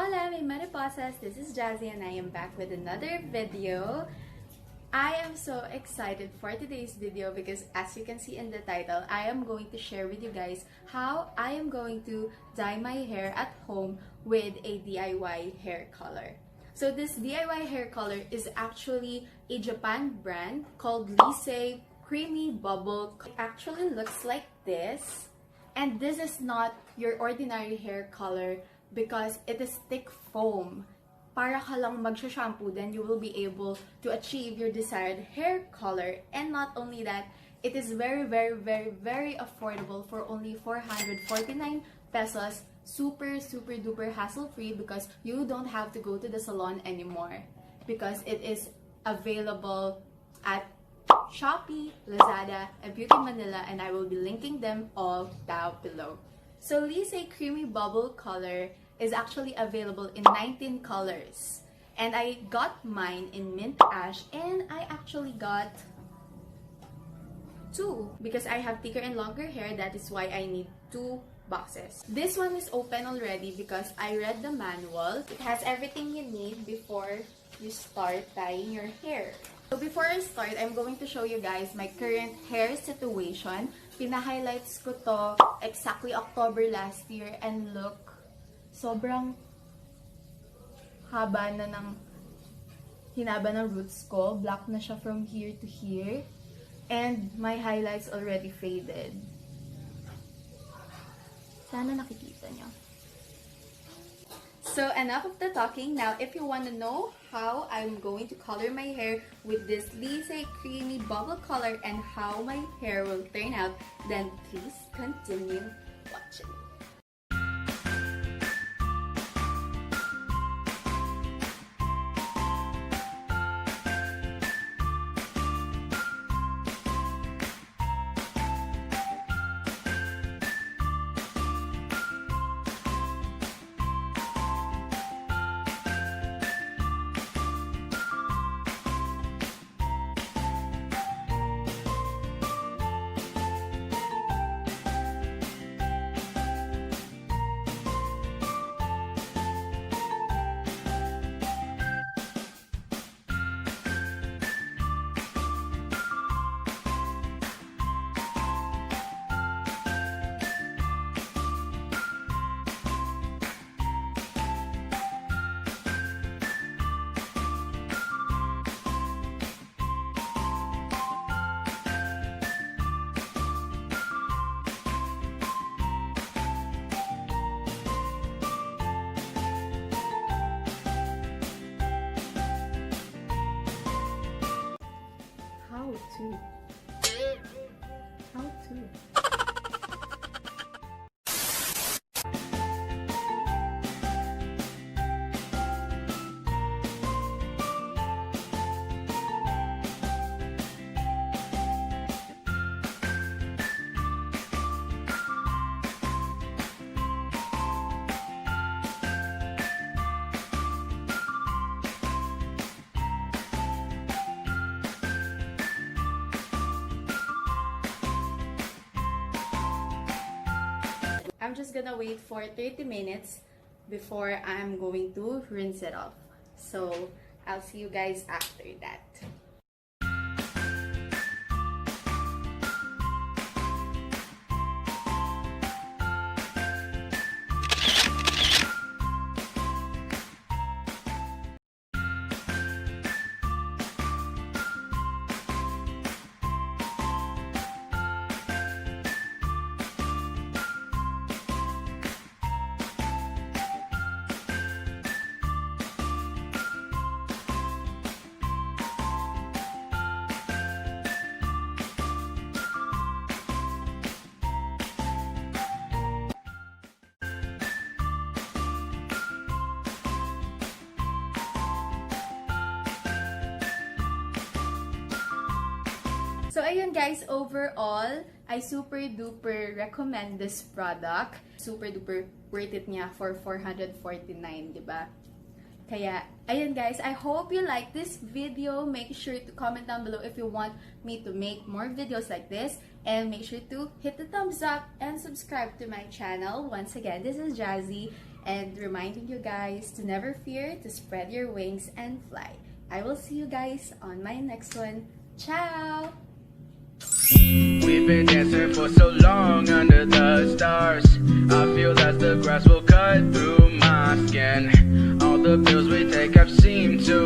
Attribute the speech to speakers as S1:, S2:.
S1: Hola, my mariposas! This is Jazzy and I am back with another video. I am so excited for today's video because as you can see in the title, I am going to share with you guys how I am going to dye my hair at home with a DIY hair color. So this DIY hair color is actually a Japan brand called Lise Creamy Bubble. It actually looks like this. And this is not your ordinary hair color because it is thick foam. Para ka lang magsha-shampoo, then you will be able to achieve your desired hair color. And not only that, it is very affordable for only 449 pesos. Super duper hassle-free because you don't have to go to the salon anymore. Because it is available at Shopee, Lazada, and Beauty Manila, and I will be linking them all down below. So Lise Creamy Bubble color is actually available in 19 colors. And I got mine in mint ash, and I actually got 2 because I have thicker and longer hair. That is why I need 2 boxes. This one is open already because I read the manual. It has everything you need before you start dyeing your hair. So before I start, I'm going to show you guys my current hair situation. Pina-highlights ko to exactly October last year, and look, sobrang haba na ng hinaba ng roots ko. Black na siya from here to here. And my highlights already faded. Sana nakikita nyo. So enough of the talking. Now, if you want to know how I'm going to color my hair with this Lise Creamy Bubble color and how my hair will turn out, then please continue watching. How to? I'm just gonna wait for 30 minutes before I'm going to rinse it off. So I'll see you guys after that. So ayun guys, overall, I super duper recommend this product. Super duper worth it niya for 449, diba? Kaya, ayun guys, I hope you like this video. Make sure to comment down below if you want me to make more videos like this. And make sure to hit the thumbs up and subscribe to my channel. Once again, this is Jazzy. and reminding you guys to never fear, to spread your wings and fly. I will see you guys on my next one. Ciao!
S2: We've been dancing for so long under the stars. I feel that the grass will cut through my skin. All the pills we take have seemed to